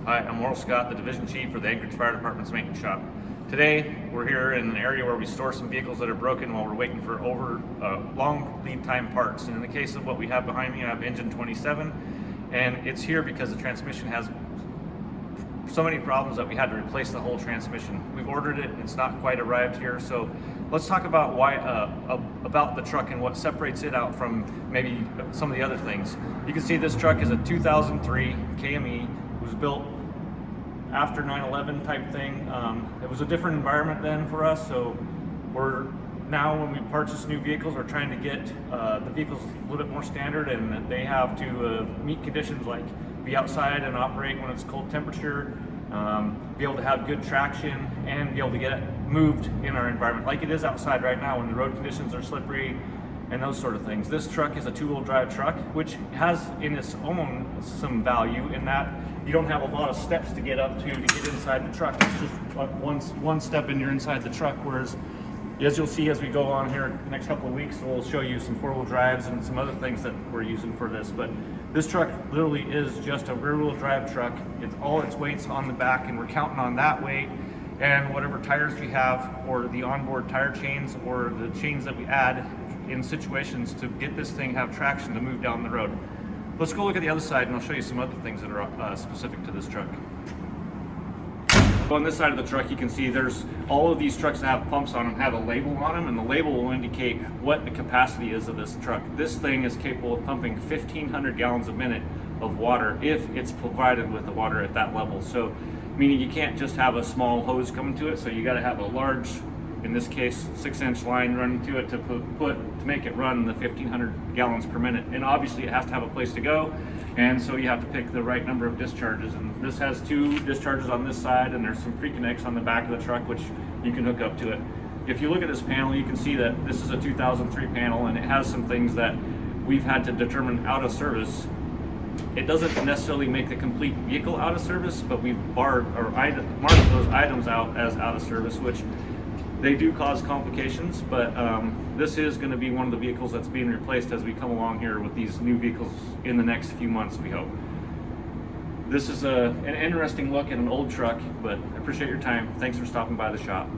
Hi, I'm Morrill Scott, the Division Chief for the Anchorage Fire Department's maintenance shop. Today, we're here in an area where we store some vehicles that are broken while we're waiting for long lead time parts. And in the case of what we have behind me, I have engine 27, and it's here because the transmission has so many problems that we had to replace the whole transmission. We've ordered it, it's not quite arrived here, so let's talk about about the truck and what separates it out from maybe some of the other things. You can see this truck is a 2003 KME. It was built after 9/11 type thing. It was a different environment then for us, so we're now, when we purchase new vehicles, we're trying to get the vehicles a little bit more standard, and they have to meet conditions like be outside and operate when it's cold temperature, be able to have good traction, and be able to get it moved in our environment like it is outside right now when the road conditions are slippery and those sort of things. This truck is a two-wheel drive truck, which has in its own some value in that you don't have a lot of steps to get up to get inside the truck. It's just one step and you're inside the truck, whereas as you'll see as we go on here the next couple of weeks, we'll show you some four-wheel drives and some other things that we're using for this. But this truck literally is just a rear-wheel drive truck. It's all its weight's on the back, and we're counting on that weight and whatever tires we have, or the onboard tire chains, or the chains that we add in situations to get this thing have traction to move down the road. Let's go look at the other side, and I'll show you some other things that are specific to this truck. On this side of the truck, you can see there's all of these trucks that have pumps on them have a label on them, and the label will indicate what the capacity is of this truck. This thing is capable of pumping 1,500 gallons a minute of water if it's provided with the water at that level. So, meaning you can't just have a small hose coming to it, so you got to have a large, in this case, 6-inch line running to it to make it run the 1,500 gallons per minute. And obviously it has to have a place to go, and so you have to pick the right number of discharges. And this has 2 discharges on this side, and there's some pre-connects on the back of the truck which you can hook up to it. If you look at this panel, you can see that this is a 2003 panel, and it has some things that we've had to determine out of service. It doesn't necessarily make the complete vehicle out of service, but we've marked those items out as out of service, which they do cause complications, but this is going to be one of the vehicles that's being replaced as we come along here with these new vehicles in the next few months, we hope. This is an interesting look at an old truck, but I appreciate your time. Thanks for stopping by the shop.